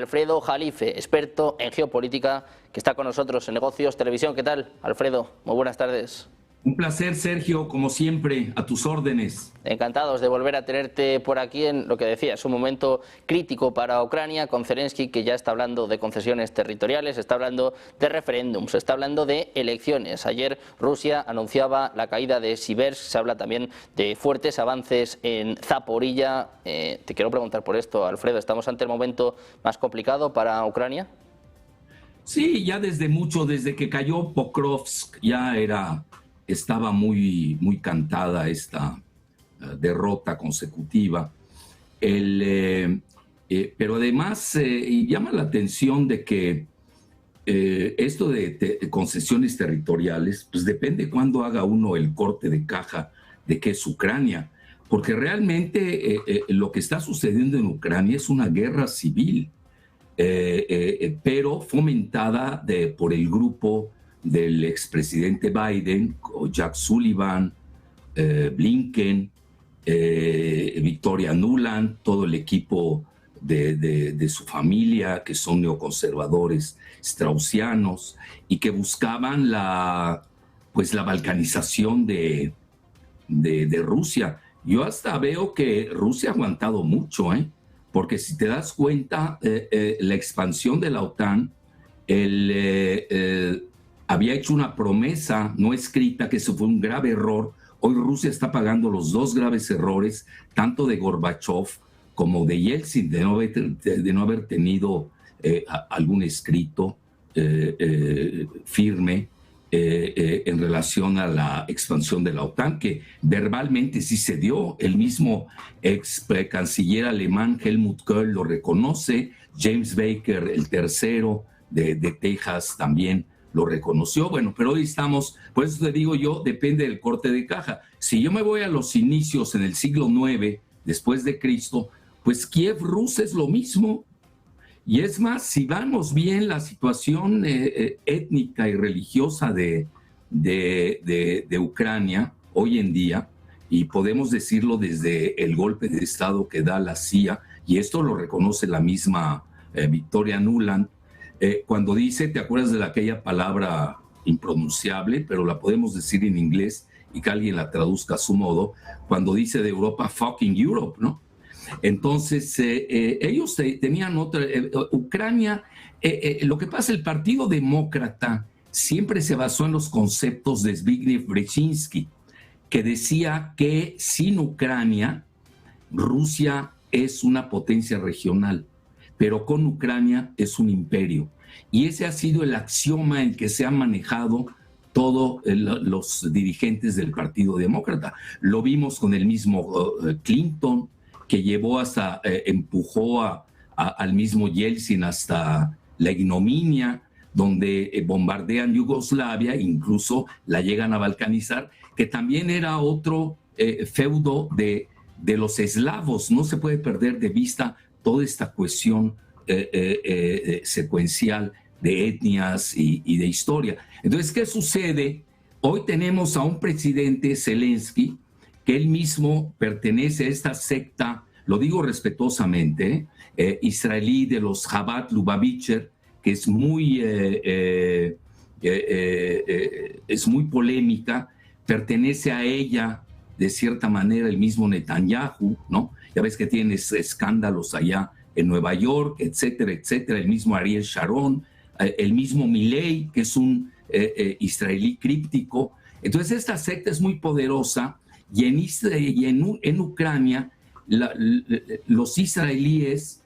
Alfredo Jalife, experto en geopolítica, que está con nosotros en Negocios Televisión. ¿Qué tal, Alfredo? Muy buenas tardes. Un placer, Sergio, como siempre, a tus órdenes. Encantados de volver a tenerte por aquí en lo que decía, es un momento crítico para Ucrania, con Zelensky, que ya está hablando de concesiones territoriales, está hablando de referéndums, está hablando de elecciones. Ayer Rusia anunciaba la caída de Siversk, se habla también de fuertes avances en Zaporilla. Te quiero preguntar por esto, Alfredo, ¿estamos ante el momento más complicado para Ucrania? Sí, ya desde que cayó Pokrovsk, estaba muy cantada esta derrota consecutiva. Pero además llama la atención de que esto de concesiones territoriales, pues depende cuándo haga uno el corte de caja de que es Ucrania, porque realmente lo que está sucediendo en Ucrania es una guerra civil, pero fomentada por el grupo del expresidente Biden, Jack Sullivan, Blinken, Victoria Nuland, todo el equipo de su familia, que son neoconservadores straussianos y que buscaban la balcanización de Rusia. Yo hasta veo que Rusia ha aguantado mucho, porque si te das cuenta, la expansión de la OTAN, había hecho una promesa no escrita, que eso fue un grave error. Hoy Rusia está pagando los dos graves errores, tanto de Gorbachev como de Yeltsin, de no haber tenido algún escrito firme en relación a la expansión de la OTAN, que verbalmente sí se dio. El mismo ex canciller alemán Helmut Kohl lo reconoce, James Baker, el tercero de Texas, también lo reconoció. Bueno, pero hoy estamos, por eso te digo yo, depende del corte de caja. Si yo me voy a los inicios en el siglo IX después de Cristo, pues Kiev Rus es lo mismo. Y es más, si vamos bien la situación étnica y religiosa de Ucrania hoy en día, y podemos decirlo desde el golpe de Estado que da la CIA, y esto lo reconoce la misma Victoria Nuland, cuando dice, ¿te acuerdas de aquella palabra impronunciable, pero la podemos decir en inglés y que alguien la traduzca a su modo, cuando dice de Europa, fucking Europe, ¿no? Entonces, ellos tenían otra... Ucrania, lo que pasa, el Partido Demócrata siempre se basó en los conceptos de Zbigniew Brzezinski, que decía que sin Ucrania, Rusia es una potencia regional, pero con Ucrania es un imperio. Y ese ha sido el axioma en que se han manejado todos los dirigentes del Partido Demócrata. Lo vimos con el mismo Clinton, que empujó al mismo Yeltsin hasta la ignominia, donde bombardean Yugoslavia, incluso la llegan a balcanizar, que también era otro feudo de los eslavos. No se puede perder de vista toda esta cuestión secuencial de etnias y de historia. Entonces, ¿qué sucede? Hoy tenemos a un presidente, Zelensky, que él mismo pertenece a esta secta, lo digo respetuosamente, israelí de los Chabad Lubavitcher, que es muy polémica. Pertenece a ella, de cierta manera, el mismo Netanyahu, ¿no? Ya ves que tienes escándalos allá en Nueva York, etcétera, etcétera. El mismo Ariel Sharon, el mismo Milei, que es un israelí críptico. Entonces, esta secta es muy poderosa. Y en Ucrania, los israelíes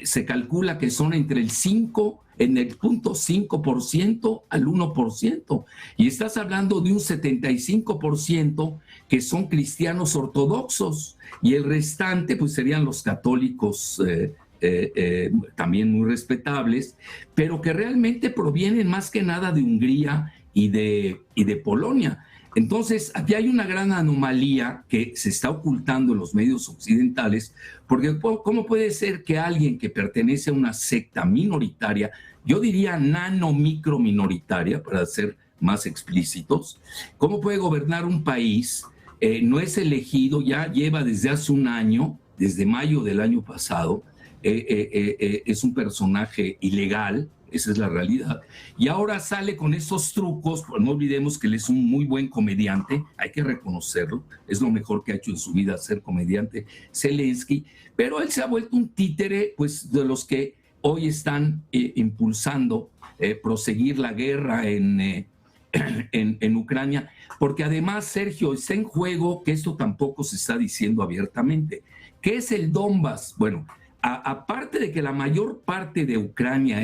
se calcula que son entre el 0.5% al 1%. Y estás hablando de un 75% que son cristianos ortodoxos. Y el restante, pues serían los católicos también muy respetables, pero que realmente provienen más que nada de Hungría y de Polonia. Entonces, aquí hay una gran anomalía que se está ocultando en los medios occidentales, porque ¿cómo puede ser que alguien que pertenece a una secta minoritaria, yo diría nano-micro minoritaria, para ser más explícitos, cómo puede gobernar un país? No es elegido, ya lleva desde hace un año desde mayo del año pasado, es un personaje ilegal, esa es la realidad, y ahora sale con esos trucos. Pues no olvidemos que él es un muy buen comediante, hay que reconocerlo, es lo mejor que ha hecho en su vida ser comediante Zelensky, pero él se ha vuelto un títere pues, de los que hoy están impulsando proseguir la guerra en Ucrania, porque además, Sergio, está en juego, que esto tampoco se está diciendo abiertamente. ¿Qué es el Donbass? Bueno, aparte de que la mayor parte de Ucrania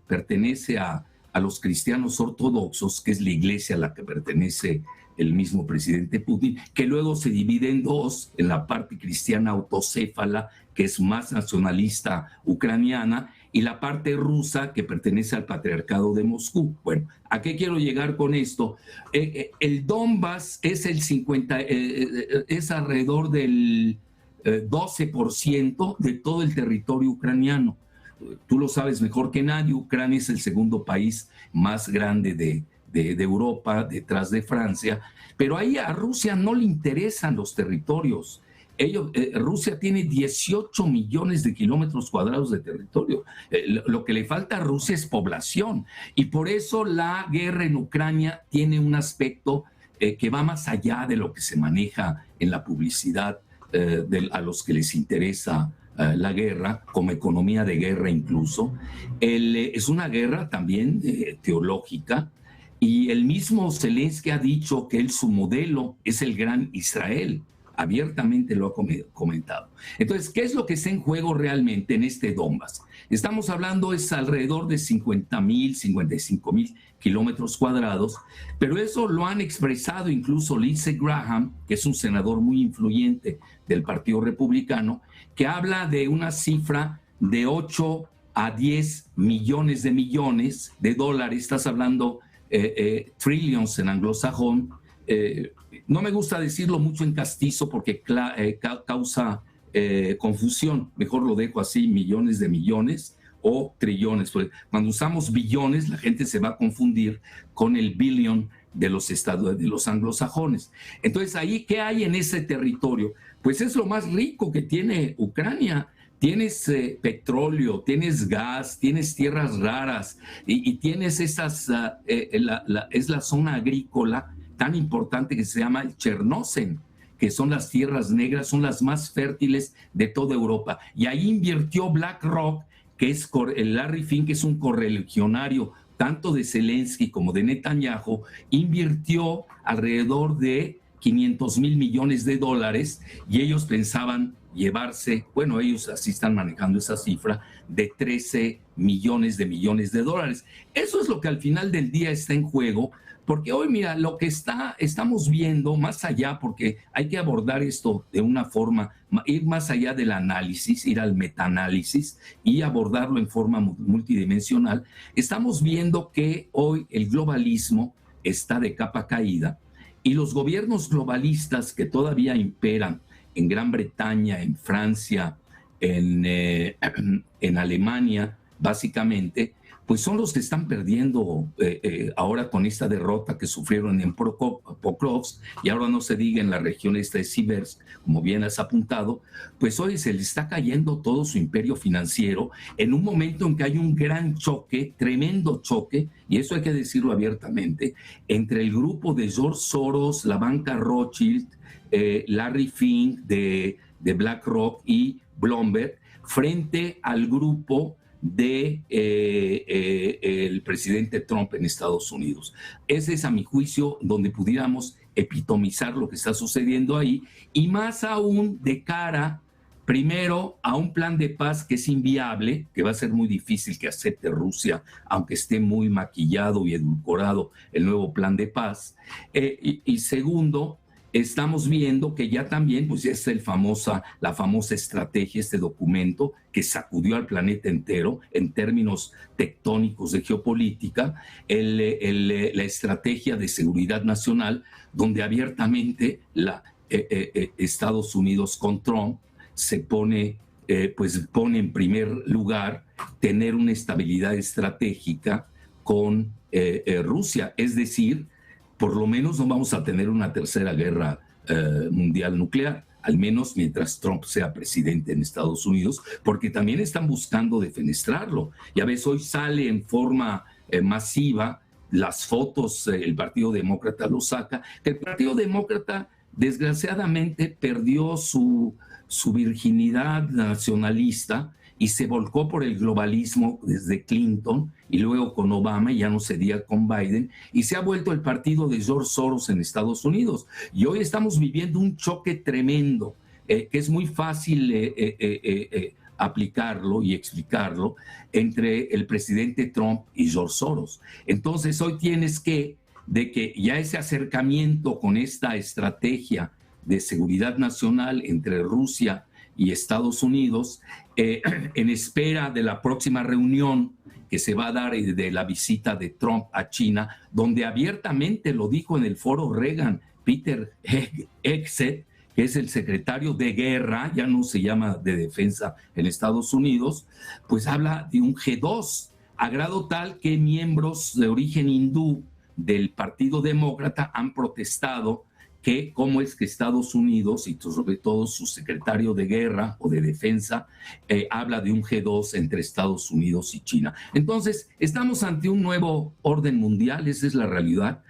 pertenece a los cristianos ortodoxos, que es la iglesia a la que pertenece el mismo presidente Putin, que luego se divide en dos, en la parte cristiana autocéfala, que es más nacionalista ucraniana, y la parte rusa, que pertenece al patriarcado de Moscú. Bueno, ¿a qué quiero llegar con esto? El Donbass es es alrededor del 12% de todo el territorio ucraniano. Tú lo sabes mejor que nadie, Ucrania es el segundo país más grande de Europa, detrás de Francia, pero ahí a Rusia no le interesan los territorios. Rusia tiene 18 millones de kilómetros cuadrados de territorio. Lo que le falta a Rusia es población, y por eso la guerra en Ucrania tiene un aspecto que va más allá de lo que se maneja en la publicidad a los que les interesa la guerra, como economía de guerra incluso. Es una guerra también teológica, y el mismo Zelensky ha dicho que su modelo es el gran Israel. Abiertamente lo ha comentado. Entonces, ¿qué es lo que está en juego realmente en este Donbass? Estamos hablando es alrededor de 50,000, 55,000 kilómetros cuadrados, pero eso lo han expresado incluso Lindsey Graham, que es un senador muy influyente del Partido Republicano, que habla de una cifra de 8 a 10 millones de dólares. Estás hablando trillions en anglosajón. No me gusta decirlo mucho en castizo porque causa confusión. Mejor lo dejo así, millones de millones o trillones. Cuando usamos billones, la gente se va a confundir con el billion de los anglosajones. Entonces, ahí, ¿qué hay en ese territorio? Pues es lo más rico que tiene Ucrania. Tienes petróleo, tienes gas, tienes tierras raras, y tienes es la zona agrícola tan importante que se llama el Chernozem, que son las tierras negras, son las más fértiles de toda Europa. Y ahí invirtió BlackRock, que es el Larry Fink, que es un correligionario tanto de Zelensky como de Netanyahu, invirtió alrededor de 500,000 millones de dólares, y ellos pensaban llevarse, bueno, ellos así están manejando esa cifra, de 13 millones de dólares. Eso es lo que al final del día está en juego, porque hoy, mira, lo que estamos viendo más allá, porque hay que abordar esto de una forma, ir más allá del análisis, ir al metaanálisis y abordarlo en forma multidimensional. Estamos viendo que hoy el globalismo está de capa caída, y los gobiernos globalistas que todavía imperan en Gran Bretaña, en Francia, en Alemania, básicamente, pues son los que están perdiendo ahora con esta derrota que sufrieron en Pokrovsk, y ahora no se diga en la región esta de Siversk, como bien has apuntado. Pues hoy se le está cayendo todo su imperio financiero en un momento en que hay un gran choque, tremendo choque, y eso hay que decirlo abiertamente, entre el grupo de George Soros, la banca Rothschild, Larry Fink de BlackRock y Bloomberg, frente al grupo el presidente Trump en Estados Unidos. Ese es, a mi juicio, donde pudiéramos epitomizar lo que está sucediendo ahí, y más aún de cara, primero, a un plan de paz que es inviable, que va a ser muy difícil que acepte Rusia, aunque esté muy maquillado y edulcorado el nuevo plan de paz, y segundo, estamos viendo que ya también, pues es la famosa estrategia, este documento que sacudió al planeta entero en términos tectónicos de geopolítica, la estrategia de seguridad nacional, donde abiertamente Estados Unidos con Trump pone en primer lugar tener una estabilidad estratégica con Rusia, es decir, por lo menos no vamos a tener una tercera guerra mundial nuclear. al menos mientras Trump sea presidente en Estados Unidos, porque también están buscando defenestrarlo. Ya ves, hoy sale en forma masiva las fotos, el Partido Demócrata lo saca, que el Partido Demócrata desgraciadamente perdió su virginidad nacionalista y se volcó por el globalismo desde Clinton y luego con Obama, y ya no se diga con Biden, y se ha vuelto el partido de George Soros en Estados Unidos. Y hoy estamos viviendo un choque tremendo, que es muy fácil aplicarlo y explicarlo entre el presidente Trump y George Soros. Entonces hoy tienes que ya ese acercamiento con esta estrategia de seguridad nacional entre Rusia y Estados Unidos, en espera de la próxima reunión que se va a dar de la visita de Trump a China, donde abiertamente lo dijo en el foro Reagan, Peter Hegseth, que es el secretario de guerra, ya no se llama de defensa en Estados Unidos, pues habla de un G2, a grado tal que miembros de origen hindú del Partido Demócrata han protestado que cómo es que Estados Unidos, y sobre todo su secretario de guerra o de defensa, habla de un G2 entre Estados Unidos y China. Entonces, estamos ante un nuevo orden mundial, esa es la realidad,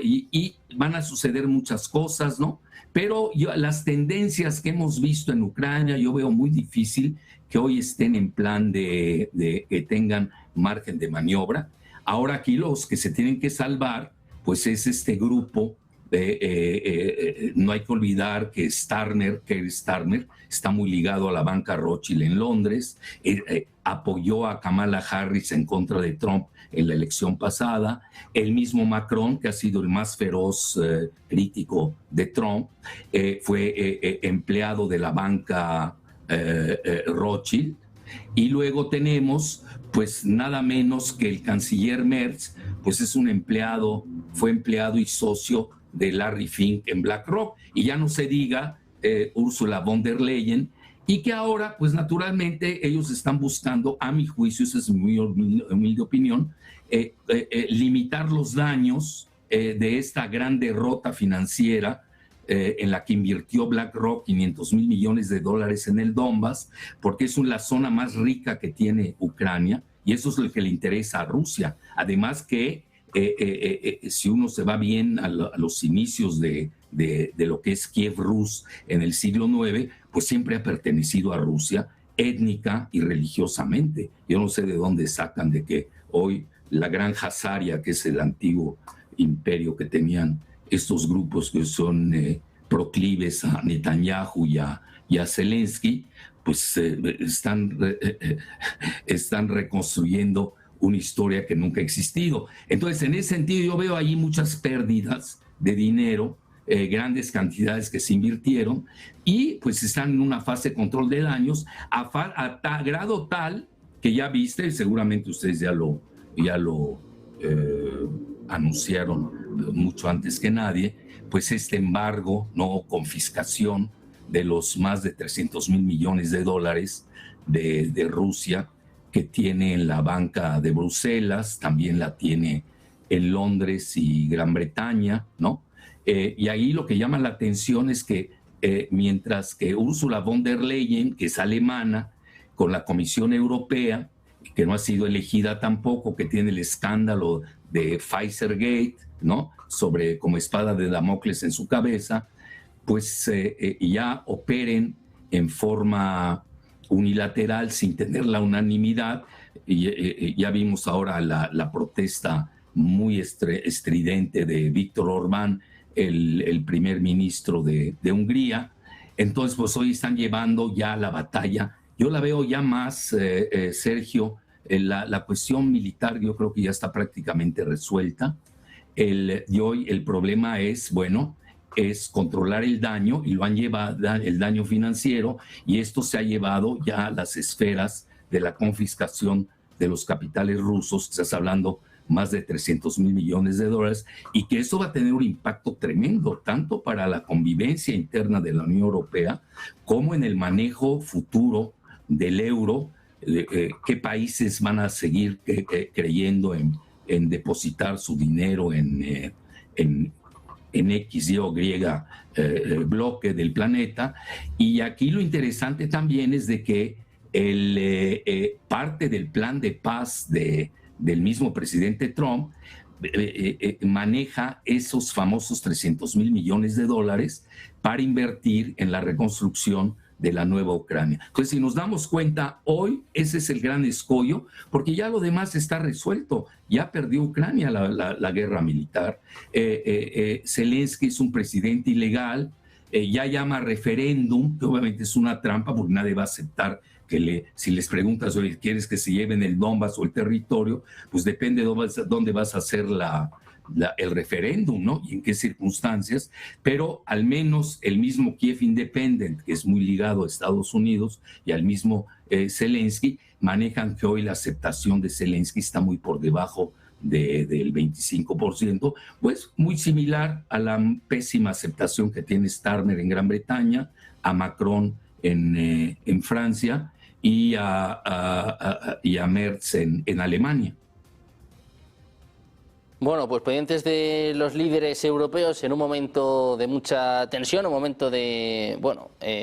y van a suceder muchas cosas, ¿no? Pero las tendencias que hemos visto en Ucrania, yo veo muy difícil que hoy estén en plan de que tengan margen de maniobra. Ahora aquí los que se tienen que salvar, pues es este grupo. No hay que olvidar que Keir Starmer, está muy ligado a la banca Rothschild en Londres, apoyó a Kamala Harris en contra de Trump en la elección pasada. El mismo Macron, que ha sido el más feroz crítico de Trump, fue empleado de la banca Rothschild. Y luego tenemos, pues nada menos que el canciller Merz, pues es un empleado, fue empleado y socio de Larry Fink en BlackRock, y ya no se diga Ursula von der Leyen, y que ahora, pues naturalmente, ellos están buscando, a mi juicio, esa es mi humilde opinión, limitar los daños de esta gran derrota financiera en la que invirtió BlackRock $500 mil millones en el Donbass, porque es la zona más rica que tiene Ucrania, y eso es lo que le interesa a Rusia. Además que si uno se va bien a los inicios de lo que es Kiev Rus en el siglo IX, pues siempre ha pertenecido a Rusia étnica y religiosamente. Yo no sé de dónde sacan de que hoy la Gran Hazaria, que es el antiguo imperio que tenían estos grupos que son proclives a Netanyahu y a Zelensky, pues están reconstruyendo una historia que nunca ha existido. Entonces, en ese sentido, yo veo ahí muchas pérdidas de dinero, grandes cantidades que se invirtieron, y pues están en una fase de control de daños a grado tal que ya viste, seguramente ustedes ya lo anunciaron mucho antes que nadie, pues este embargo, no confiscación de los más de $300 mil millones de Rusia, que tiene en la banca de Bruselas, también la tiene en Londres y Gran Bretaña, ¿no? Y ahí lo que llama la atención es que mientras que Ursula von der Leyen, que es alemana, con la Comisión Europea, que no ha sido elegida tampoco, que tiene el escándalo de Pfizer-Gate, ¿no? Sobre como espada de Damocles en su cabeza, pues ya operen en forma unilateral sin tener la unanimidad. Y ya vimos ahora la protesta muy estridente de Víctor Orbán, el primer ministro de Hungría. Entonces, pues hoy están llevando ya la batalla. Yo la veo ya más, Sergio, la cuestión militar yo creo que ya está prácticamente resuelta. Y hoy el problema es, bueno, es controlar el daño, y lo han llevado, el daño financiero, y esto se ha llevado ya a las esferas de la confiscación de los capitales rusos. Estás hablando más de $300 mil millones, y que eso va a tener un impacto tremendo, tanto para la convivencia interna de la Unión Europea, como en el manejo futuro del euro, qué países van a seguir creyendo en depositar su dinero en en X, Y o Y bloque del planeta. Y aquí lo interesante también es de que parte del plan de paz del mismo presidente Trump maneja esos famosos 300,000 millones de dólares para invertir en la reconstrucción de la nueva Ucrania. Entonces, si nos damos cuenta, hoy ese es el gran escollo, porque ya lo demás está resuelto. Ya perdió Ucrania la guerra militar. Zelensky es un presidente ilegal, ya llama referéndum, que obviamente es una trampa porque nadie va a aceptar que si les preguntas, oye, ¿quieres que se lleven el Donbass o el territorio? Pues depende de dónde vas a hacer el referéndum, ¿no? Y en qué circunstancias, pero al menos el mismo Kiev Independent, que es muy ligado a Estados Unidos, y al mismo Zelensky, manejan que hoy la aceptación de Zelensky está muy por debajo del 25%, pues muy similar a la pésima aceptación que tiene Starmer en Gran Bretaña, a Macron en Francia y a Merz en Alemania. Bueno, pues pendientes de los líderes europeos en un momento de mucha tensión, un momento de,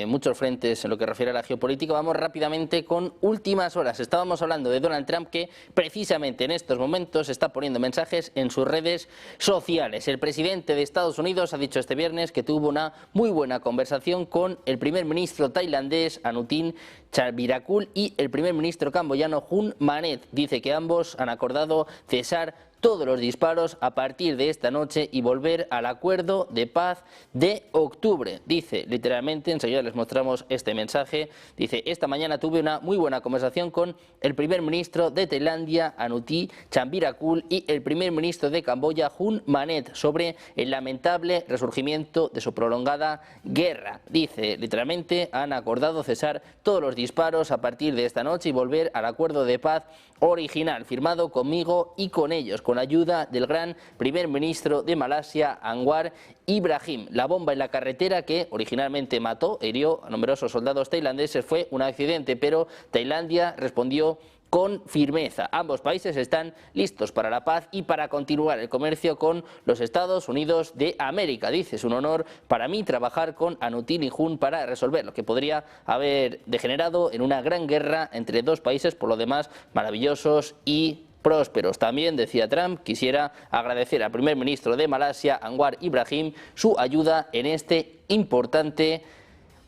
muchos frentes en lo que refiere a la geopolítica. Vamos rápidamente con últimas horas. Estábamos hablando de Donald Trump, que precisamente en estos momentos está poniendo mensajes en sus redes sociales. El presidente de Estados Unidos ha dicho este viernes que tuvo una muy buena conversación con el primer ministro tailandés Anutin Charnvirakul y el primer ministro camboyano Hun Manet. Dice que ambos han acordado cesar todos los disparos a partir de esta noche y volver al acuerdo de paz de octubre. Dice literalmente, enseguida les mostramos este mensaje, dice: esta mañana tuve una muy buena conversación con el primer ministro de Tailandia, Anutin Charnvirakul, y el primer ministro de Camboya, Hun Manet, sobre el lamentable resurgimiento de su prolongada guerra. Dice literalmente, han acordado cesar todos los disparos a partir de esta noche y volver al acuerdo de paz original, firmado conmigo y con ellos, con ayuda del gran primer ministro de Malasia, Anwar Ibrahim. La bomba en la carretera que originalmente hirió a numerosos soldados tailandeses fue un accidente, pero Tailandia respondió con firmeza. Ambos países están listos para la paz y para continuar el comercio con los Estados Unidos de América. Dice: es un honor para mí trabajar con Anutin y Hun para resolver lo que podría haber degenerado en una gran guerra entre dos países, por lo demás maravillosos y prósperos. También, decía Trump, quisiera agradecer al primer ministro de Malasia, Anwar Ibrahim, su ayuda en este importante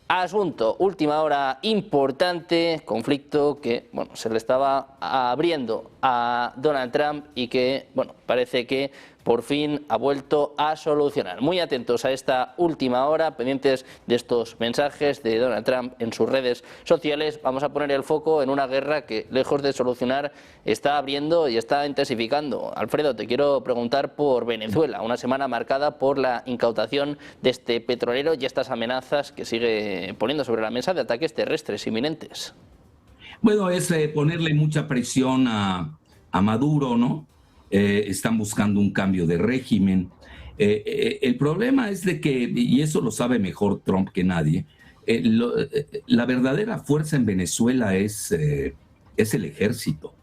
asunto. Última hora importante, conflicto que se le estaba abriendo a Donald Trump y que parece que por fin ha vuelto a solucionar. Muy atentos a esta última hora, pendientes de estos mensajes de Donald Trump en sus redes sociales. Vamos a poner el foco en una guerra que, lejos de solucionar, está abriendo y está intensificando. Alfredo, te quiero preguntar por Venezuela, una semana marcada por la incautación de este petrolero y estas amenazas que sigue poniendo sobre la mesa de ataques terrestres inminentes. Bueno, es ponerle mucha presión a Maduro, ¿no? Están buscando un cambio de régimen. El problema es de que, y eso lo sabe mejor Trump que nadie, la verdadera fuerza en Venezuela es el ejército.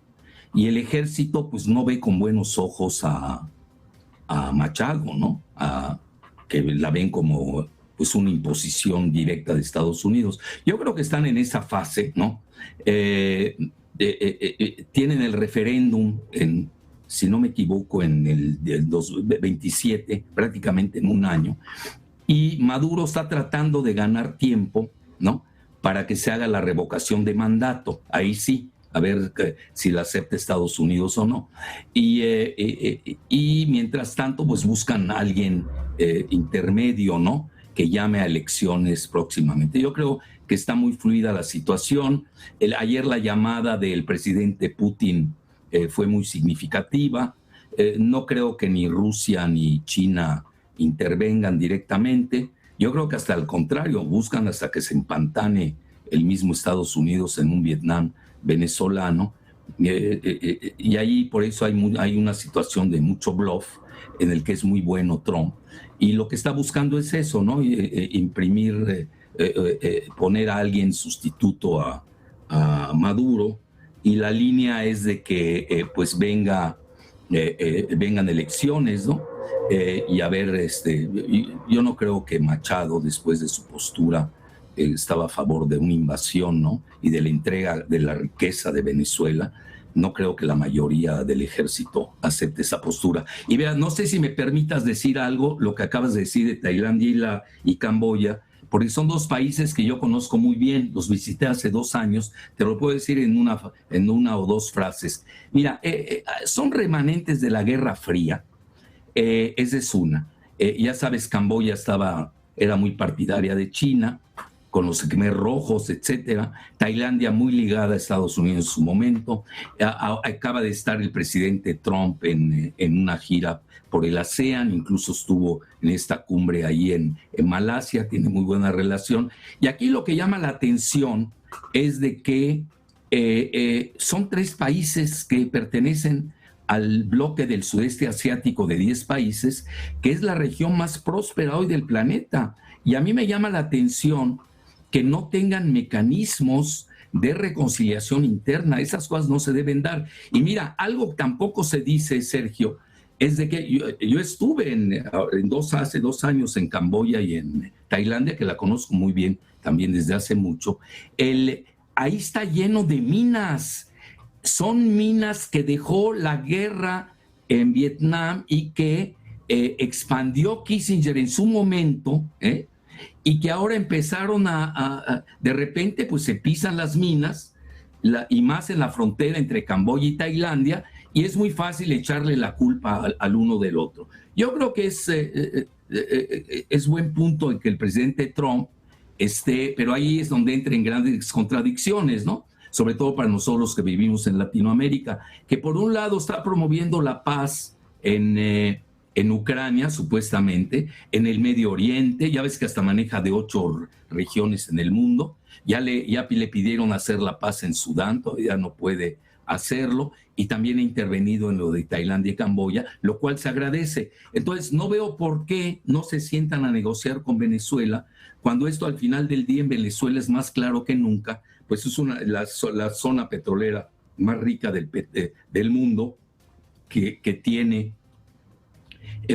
Y el ejército pues no ve con buenos ojos a Machado, ¿no? Que la ven como pues una imposición directa de Estados Unidos. Yo creo que están en esa fase, ¿no? Tienen el referéndum si no me equivoco, en el 2027, prácticamente en un año, y Maduro está tratando de ganar tiempo, ¿no?, para que se haga la revocación de mandato. Ahí sí, a ver si la acepta Estados Unidos o no. Y mientras tanto, pues buscan a alguien intermedio, ¿no?, que llame a elecciones próximamente. Yo creo que está muy fluida la situación. Ayer la llamada del presidente Putin fue muy significativa. No creo que ni Rusia ni China intervengan directamente. Yo creo que hasta al contrario, buscan hasta que se empantane el mismo Estados Unidos en un Vietnam venezolano. Y ahí por eso hay una situación de mucho bluff en el que es muy bueno Trump. Y lo que está buscando es eso, ¿no? Poner a alguien sustituto a Maduro. Y la línea es de que pues vengan elecciones, ¿no? Y a ver, yo no creo que Machado, después de su postura, estaba a favor de una invasión, ¿no? Y de la entrega de la riqueza de Venezuela. No creo que la mayoría del ejército acepte esa postura. Y vea, no sé si me permitas decir algo, lo que acabas de decir de Tailandia y Camboya, porque son dos países que yo conozco muy bien, los visité hace 2 años, te lo puedo decir en una o dos frases. Mira, son remanentes de la Guerra Fría, esa es una. Ya sabes, Camboya era muy partidaria de China, con los Khmer Rojos, etcétera. Tailandia muy ligada a Estados Unidos en su momento. Acaba de estar el presidente Trump en una gira por el ASEAN, incluso estuvo en esta cumbre ahí en Malasia, tiene muy buena relación. Y aquí lo que llama la atención es de que son 3 países que pertenecen al bloque del sudeste asiático de 10 países, que es la región más próspera hoy del planeta. Y a mí me llama la atención que no tengan mecanismos de reconciliación interna. Esas cosas no se deben dar. Y mira, algo que tampoco se dice, Sergio, es de que yo estuve hace 2 años en Camboya y en Tailandia, que la conozco muy bien también desde hace mucho. Ahí está lleno de minas. Son minas que dejó la guerra en Vietnam y que expandió Kissinger en su momento, y que ahora empezaron de repente pues se pisan las minas, y más en la frontera entre Camboya y Tailandia, y es muy fácil echarle la culpa al uno del otro. Yo creo que es buen punto en que el presidente Trump esté, pero ahí es donde entran grandes contradicciones, ¿no? Sobre todo para nosotros que vivimos en Latinoamérica, que por un lado está promoviendo la paz en Ucrania, supuestamente, en el Medio Oriente, ya ves que hasta maneja de 8 regiones en el mundo, ya le pidieron hacer la paz en Sudán, todavía no puede hacerlo, y también ha intervenido en lo de Tailandia y Camboya, lo cual se agradece. Entonces, no veo por qué no se sientan a negociar con Venezuela, cuando esto al final del día en Venezuela es más claro que nunca, pues es la zona petrolera más rica del mundo, que tiene,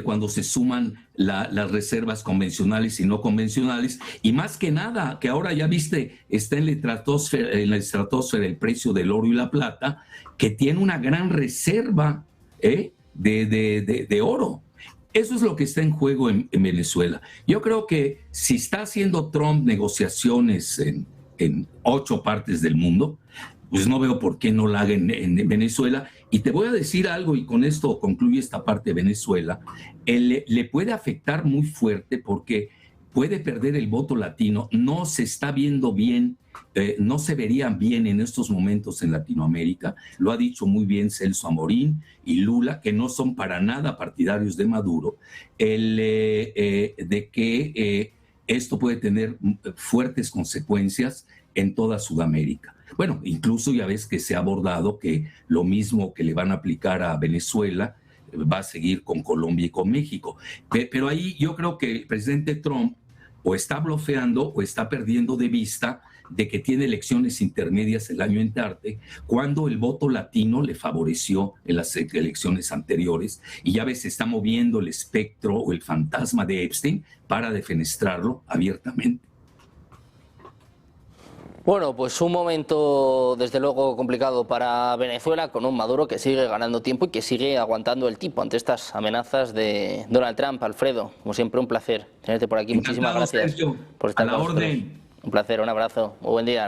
cuando se suman las reservas convencionales y no convencionales, y más que nada, que ahora ya viste, está en la estratosfera el precio del oro y la plata, que tiene una gran reserva de oro. Eso es lo que está en juego en Venezuela. Yo creo que si está haciendo Trump negociaciones en 8 partes del mundo, pues no veo por qué no la haga en Venezuela. Y te voy a decir algo, y con esto concluye esta parte de Venezuela, le puede afectar muy fuerte porque puede perder el voto latino, no se está viendo bien, no se vería bien en estos momentos en Latinoamérica, lo ha dicho muy bien Celso Amorín y Lula, que no son para nada partidarios de Maduro, de que esto puede tener fuertes consecuencias en toda Sudamérica. Bueno, incluso ya ves que se ha abordado que lo mismo que le van a aplicar a Venezuela va a seguir con Colombia y con México. Pero ahí yo creo que el presidente Trump o está blofeando o está perdiendo de vista de que tiene elecciones intermedias el año entrante, cuando el voto latino le favoreció en las elecciones anteriores, y ya ves, se está moviendo el espectro o el fantasma de Epstein para defenestrarlo abiertamente. Bueno, pues un momento desde luego complicado para Venezuela, con un Maduro que sigue ganando tiempo y que sigue aguantando el tipo ante estas amenazas de Donald Trump. Alfredo, como siempre, un placer tenerte por aquí. Encantado, muchísimas gracias, Sergio, por estar a la con nosotros. orden. Un placer, un abrazo, muy buen día.